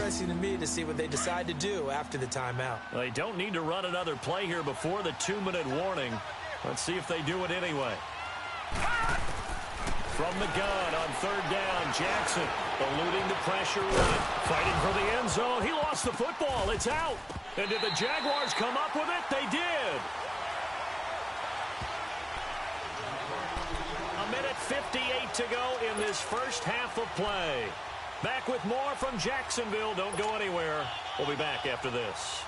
interesting to me to see what they decide to do after the timeout. They don't need to run another play here before the 2-minute warning. Let's see if they do it anyway. From the gun on third down, Jackson eluding the pressure right. Fighting for the end zone. He lost the football. It's out. And did the Jaguars come up with it? They did. 1:58 to go in this first half of play. Back with more from Jacksonville. Don't go anywhere. We'll be back after this.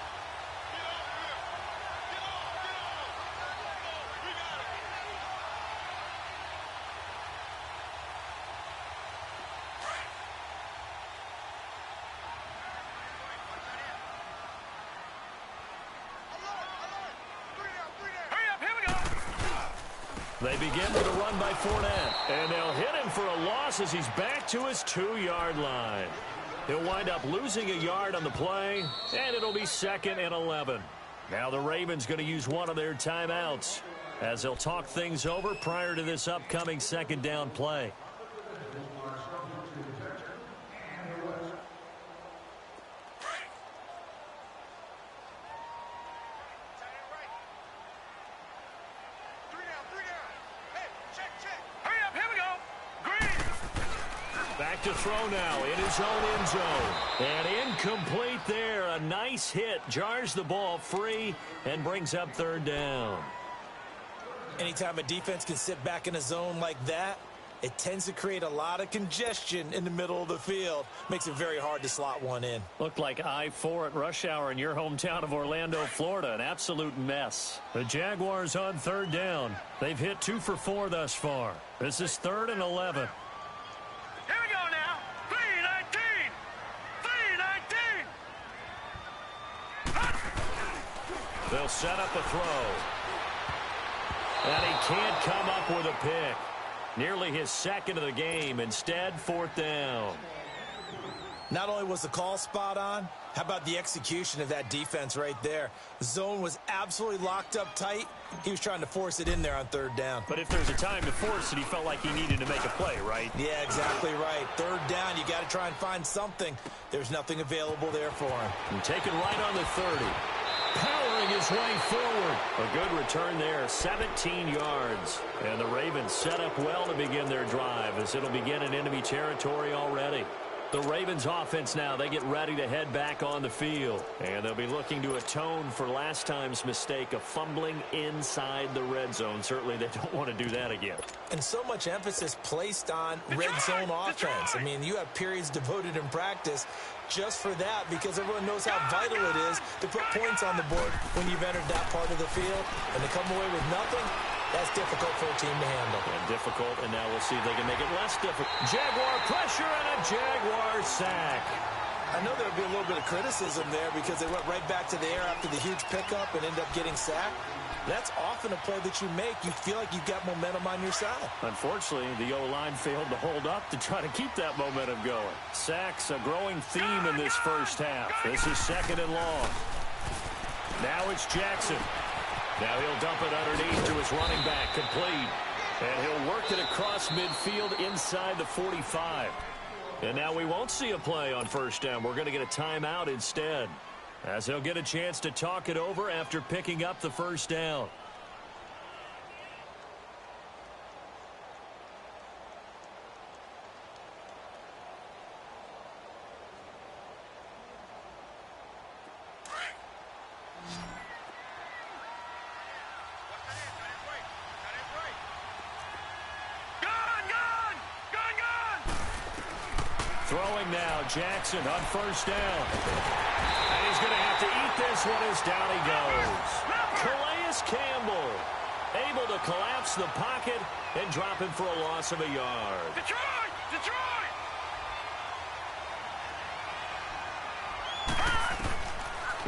They begin with a run by Fournette, and they'll hit him for a loss as he's back to his 2-yard line. He'll wind up losing a yard on the play, and it'll be 2nd and 11. Now the Ravens going to use one of their timeouts as they'll talk things over prior to this upcoming 2nd down play. Back to throw now in his own end zone. And incomplete there. A nice hit. Jars the ball free and brings up 3rd down. Anytime a defense can sit back in a zone like that, it tends to create a lot of congestion in the middle of the field. Makes it very hard to slot one in. Looked like I-4 at rush hour in your hometown of Orlando, Florida. An absolute mess. The Jaguars on 3rd down. They've hit 2 for 4 thus far. This is 3rd and 11. They'll set up a throw. And he can't come up with a pick. Nearly his 2nd of the game. Instead, 4th down. Not only was the call spot on, how about the execution of that defense right there? The zone was absolutely locked up tight. He was trying to force it in there on 3rd down. But if there's a time to force it, he felt like he needed to make a play, right? Yeah, exactly right. 3rd down, you got to try and find something. There's nothing available there for him. And taken right on the 30. Powering his way forward. A good return there, 17 yards. And the Ravens set up well to begin their drive as it'll begin in enemy territory already. The Ravens offense now, they get ready to head back on the field. And they'll be looking to atone for last time's mistake of fumbling inside the red zone. Certainly they don't want to do that again. And so much emphasis placed on red zone offense. I mean, you have periods devoted in practice just for that because everyone knows how vital it is to put points on the board when you've entered that part of the field. And to come away with nothing, that's difficult for a team to handle. And difficult, and now we'll see if they can make it less difficult. Jaguar pressure and a Jaguar sack. I know there'll be a little bit of criticism there because they went right back to the air after the huge pickup and ended up getting sacked. That's often a play that you make. You feel like you've got momentum on your side. Unfortunately, the O-line failed to hold up to try to keep that momentum going. Sacks, a growing theme in this first half. This is 2nd and long. Now it's Jackson. Now he'll dump it underneath to his running back, complete. And he'll work it across midfield inside the 45. And now we won't see a play on 1st down. We're going to get a timeout instead, as he'll get a chance to talk it over after picking up the 1st down. Throwing now, Jackson on 1st down. And he's going to have to eat this one as down he goes. Calais Campbell able to collapse the pocket and drop him for a loss of a yard. Detroit! Detroit!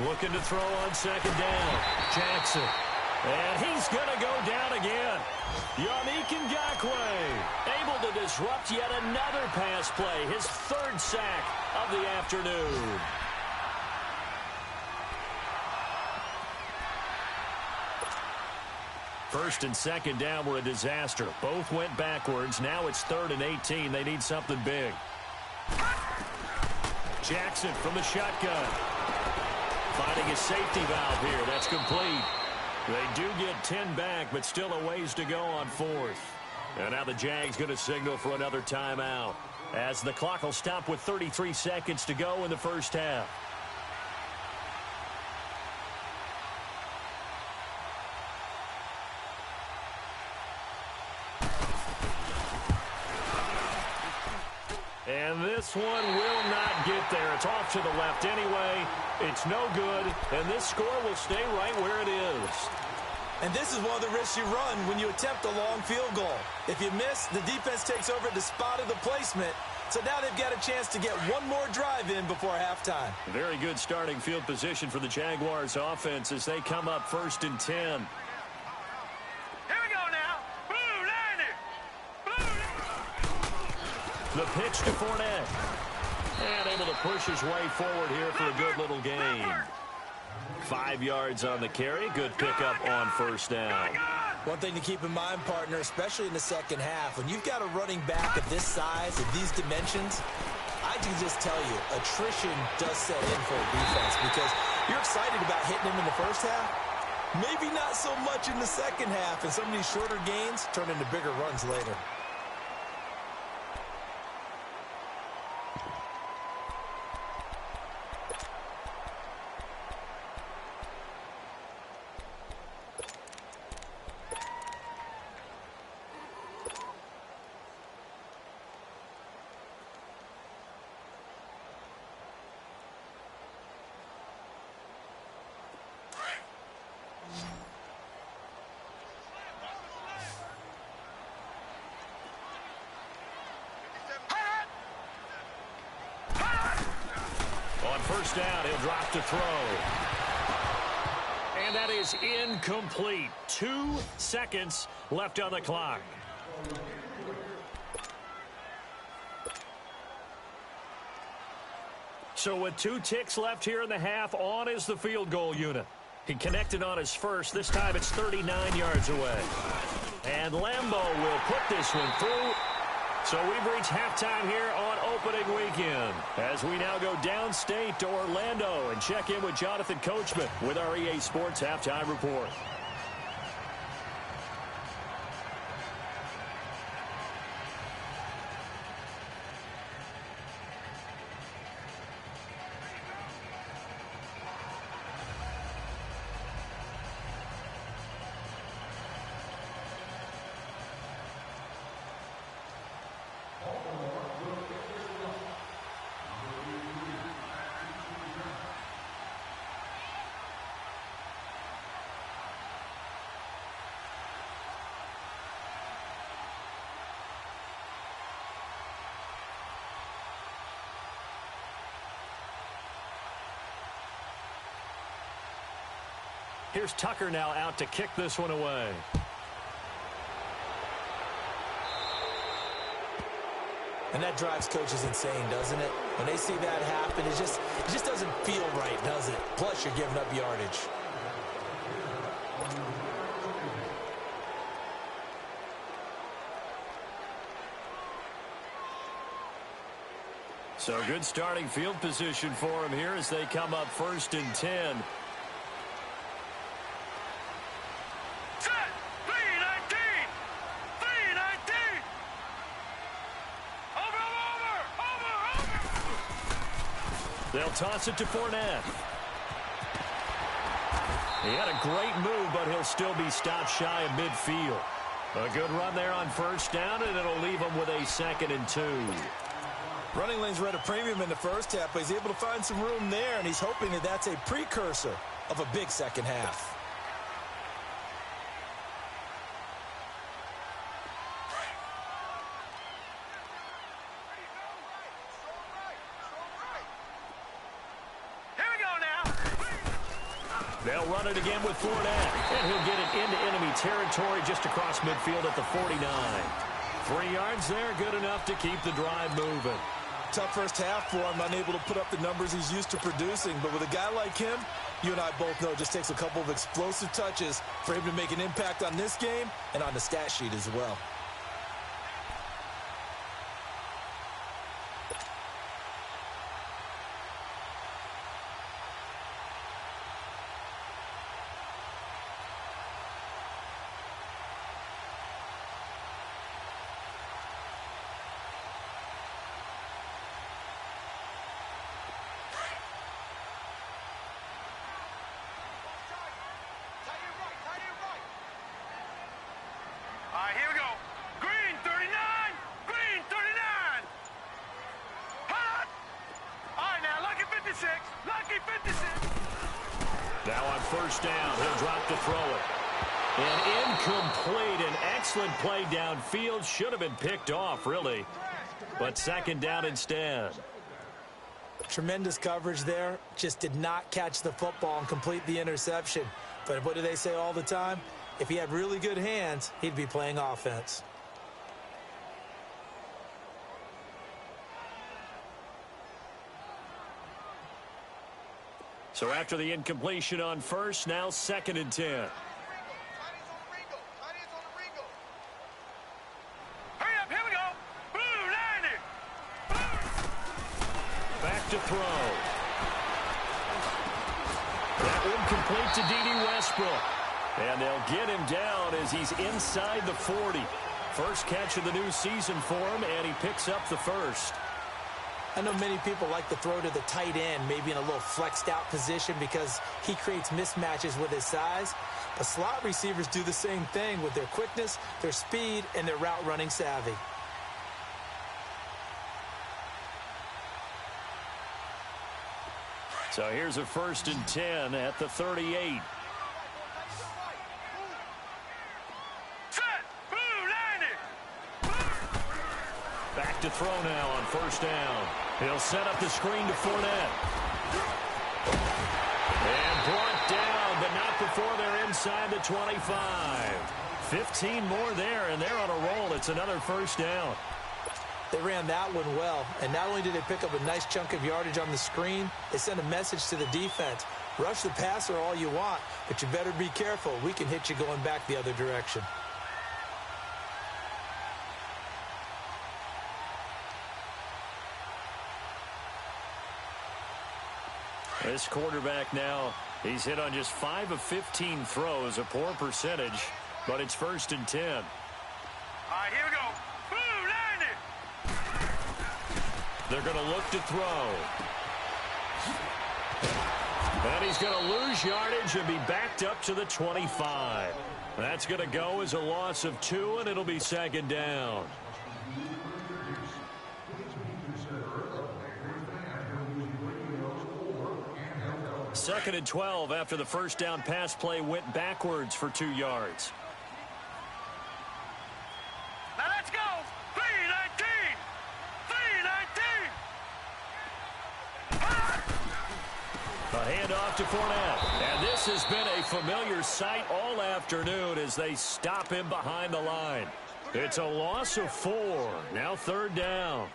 Looking to throw on 2nd down. Jackson. And he's going to go down again. Yannick Ngakoue able to disrupt yet another pass play. His 3rd sack of the afternoon. First and 2nd down were a disaster. Both went backwards. Now it's 3rd and 18. They need something big. Jackson from the shotgun. Finding a safety valve here. That's complete. They do get 10 back, but still a ways to go on fourth. And now the Jags going to signal for another timeout, as the clock will stop with 33 seconds to go in the first half. And this one will not get there. It's off to the left anyway. It's no good, and this score will stay right where it is. And this is one of the risks you run when you attempt a long field goal. If you miss, the defense takes over at the spot of the placement. So now they've got a chance to get one more drive in before halftime. Very good starting field position for the Jaguars offense as they come up 1st and 10. Here we go now. Blue line it. The pitch to Fournette. And able to push his way forward here for a good little gain. 5 yards on the carry. Good pickup on first down. One thing to keep in mind, partner, especially in the second half, when you've got a running back of this size, of these dimensions, I can just tell you, attrition does set in for a defense because you're excited about hitting him in the first half. Maybe not so much in the second half, and some of these shorter gains turn into bigger runs later. First down, he'll drop to throw. And that is incomplete. 2 seconds left on the clock. So with 2 ticks left here in the half, on is the field goal unit. He connected on his first. This time it's 39 yards away. And Lambeau will put this one through. So we've reached halftime here on opening weekend, as we now go downstate to Orlando and check in with Jonathan Coachman with our EA Sports Halftime Report. Here's Tucker now out to kick this one away. And that drives coaches insane, doesn't it? When they see that happen, it just doesn't feel right, does it? Plus, you're giving up yardage. So good starting field position for him here as they come up 1st and 10. They'll toss it to Fournette. He had a great move, but he'll still be stopped shy of midfield. A good run there on first down, and it'll leave him with a 2nd and 2. Running lanes were at a premium in the first half, but he's able to find some room there, and he's hoping that that's a precursor of a big second half. They'll run it again with Fournette, and he'll get it into enemy territory just across midfield at the 49. 3 yards there, good enough to keep the drive moving. Tough first half for him, unable to put up the numbers he's used to producing, but with a guy like him, you and I both know it just takes a couple of explosive touches for him to make an impact on this game and on the stat sheet as well. 56. Lucky 56. Now on first down, he'll drop to throw it. And incomplete. An excellent play downfield. Should have been picked off, really. But second down instead. Tremendous coverage there. Just did not catch the football and complete the interception. But what do they say all the time? If he had really good hands, he'd be playing offense. So after the incompletion on first, now second and 10. Hurry up, here we go. Boo, line it. Back to throw. That incomplete to D.D. Westbrook. And they'll get him down as he's inside the 40. First catch of the new season for him, and he picks up the first. I know many people like to throw to the tight end, maybe in a little flexed out position because he creates mismatches with his size. But slot receivers do the same thing with their quickness, their speed, and their route running savvy. So here's a first and 10 at the 38. Set. Boo, line it. Back to throw now on first down. He'll set up the screen to Fournette. And brought down, but not before they're inside the 25. 15 more there, and they're on a roll. It's another first down. They ran that one well, and not only did they pick up a nice chunk of yardage on the screen, they sent a message to the defense. Rush the passer all you want, but you better be careful. We can hit you going back the other direction. This quarterback now, he's hit on just 5 of 15 throws, a poor percentage, but it's first and 10. All right, here we go. Boo, line it. They're going to look to throw. And he's going to lose yardage and be backed up to the 25. That's going to go as a loss of 2, and it'll be second down. Second and 12 after the first down pass play went backwards for 2 yards. Now let's go. 319. 319. A handoff to Fournette. And this has been a familiar sight all afternoon as they stop him behind the line. It's a loss of 4. Now third down.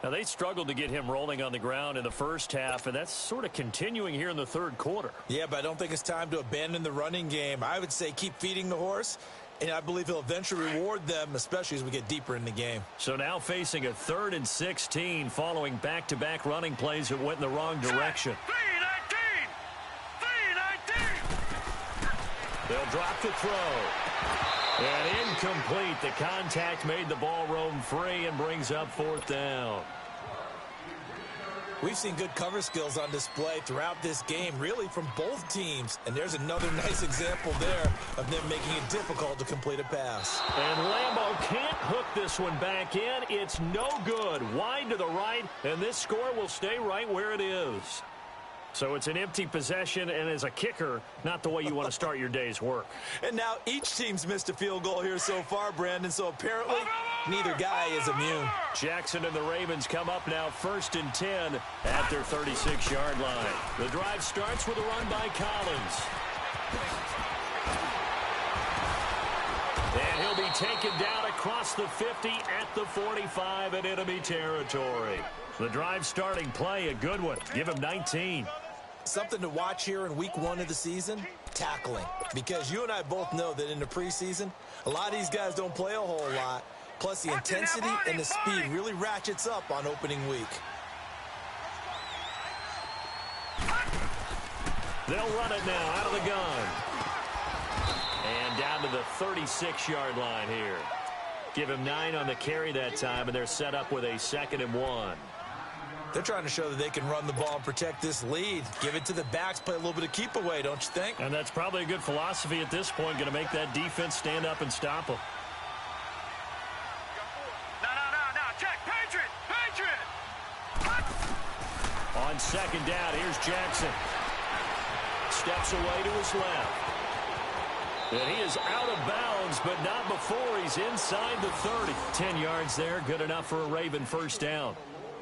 Now, they struggled to get him rolling on the ground in the first half, and that's sort of continuing here in the third quarter. Yeah, but I don't think it's time to abandon the running game. I would say keep feeding the horse, and I believe he'll eventually reward them, especially as we get deeper in the game. So now facing a 3rd and 16 following back-to-back running plays that went in the wrong direction. 319. 319. They'll drop the throw. And incomplete. The contact made the ball roam free and brings up 4th down. We've seen good cover skills on display throughout this game, really from both teams. And there's another nice example there of them making it difficult to complete a pass. And Lambo can't hook this one back in. It's no good. Wide to the right, and this score will stay right where it is. So it's an empty possession, and as a kicker, not the way you want to start your day's work. And now each team's missed a field goal here so far, Brandon, so apparently neither guy is immune. Jackson and the Ravens come up now 1st and 10 at their 36-yard line. The drive starts with a run by Collins. And he'll be taken down across the 50 at the 45 in enemy territory. The drive starting play, a good one. Give him 19. Something to watch here in week 1 of the season, tackling. Because you and I both know that in the preseason, a lot of these guys don't play a whole lot. Plus, the intensity and the speed really ratchets up on opening week. They'll run it now out of the gun. And down to the 36-yard line here. Give him 9 on the carry that time, and they're set up with a 2nd and 1. They're trying to show that they can run the ball and protect this lead. Give it to the backs, play a little bit of keep away, don't you think? And that's probably a good philosophy at this point, going to make that defense stand up and stop them. No. Check. Patriot. On second down, here's Jackson. Steps away to his left. And he is out of bounds, but not before he's inside the 30. 10 yards there, good enough for a Raven first down.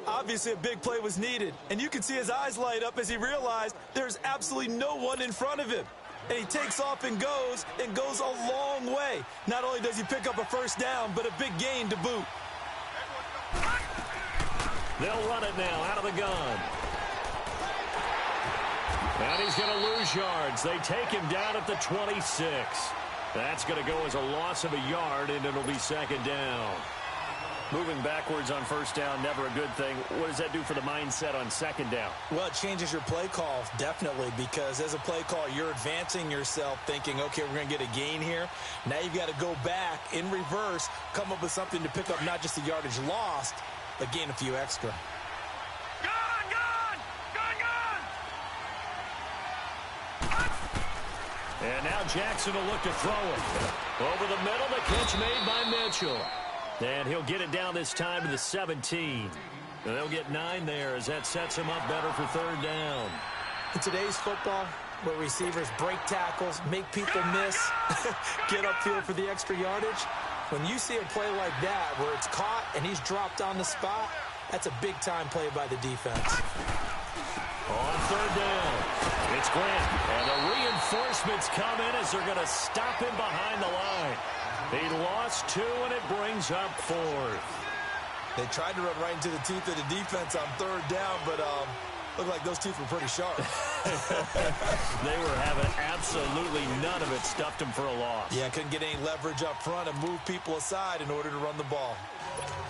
Obviously, a big play was needed, and you can see his eyes light up as he realized there's absolutely no one in front of him. And he takes off and goes a long way. Not only does he pick up a first down, but a big gain to boot. They'll run it now out of the gun. And he's going to lose yards. They take him down at the 26. That's going to go as a loss of a yard, and it'll be second down. Moving backwards on first down, never a good thing. What does that do for the mindset on second down? Well, it changes your play call, definitely, because as a play call, you're advancing yourself thinking, okay, we're going to get a gain here. Now you've got to go back in reverse, come up with something to pick up not just the yardage lost, but gain a few extra. And now Jackson will look to throw it. Over the middle, the catch made by Mitchell. And he'll get it down this time to the 17. And they'll get 9 there as that sets him up better for third down. In today's football, where receivers break tackles, make people miss, get upfield for the extra yardage, when you see a play like that where it's caught and he's dropped on the spot, that's a big-time play by the defense. On third down, it's Grant. And the reinforcements come in as they're going to stop him behind the line. He lost 2, and it brings up 4th. They tried to run right into the teeth of the defense on third down, but looked like those teeth were pretty sharp. They were having absolutely none of it. Stuffed him for a loss. Yeah, couldn't get any leverage up front and move people aside in order to run the ball.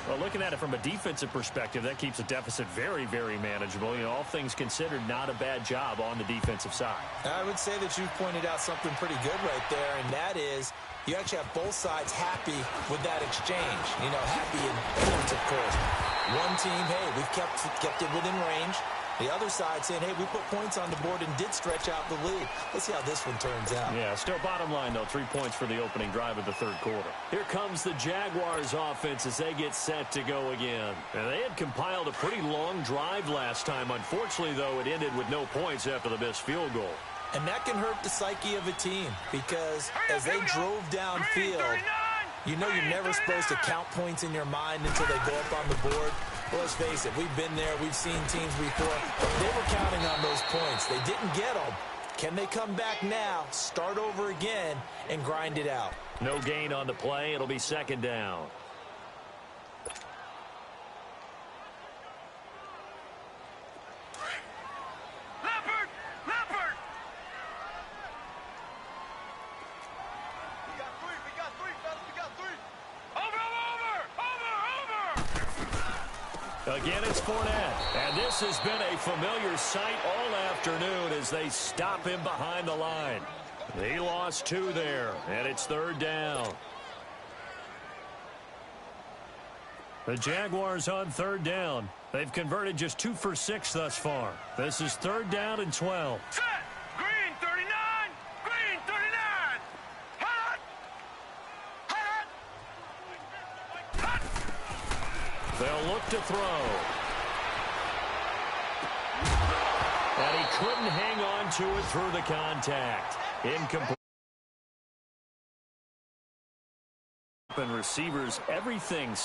Well, looking at it from a defensive perspective, that keeps the deficit very, very manageable. You know, all things considered, not a bad job on the defensive side. I would say that you pointed out something pretty good right there, and that is you actually have both sides happy with that exchange. You know, happy in points, of course. One team, hey, we've kept it within range. The other side saying, hey, we put points on the board and did stretch out the lead. Let's see how this one turns out. Yeah, still bottom line, though, 3 points for the opening drive of the third quarter. Here comes the Jaguars offense as they get set to go again. And they had compiled a pretty long drive last time. Unfortunately, though, it ended with no points after the missed field goal. And that can hurt the psyche of a team because as they drove downfield, you know you're never supposed to count points in your mind until they go up on the board. Well, let's face it, we've been there, we've seen teams before. They were counting on those points. They didn't get them. Can they come back now, start over again, and grind it out? No gain on the play. It'll be second down. Again, it's Fournette. And this has been a familiar sight all afternoon as they stop him behind the line. He lost 2 there, and it's third down. The Jaguars on third down. They've converted just 2 for 6 thus far. This is third down and 12. Set! Green 39! Green 39! Hot! Hot! Hot! They'll look to throw. And he couldn't hang on to it through the contact. Incomplete. And receivers, everything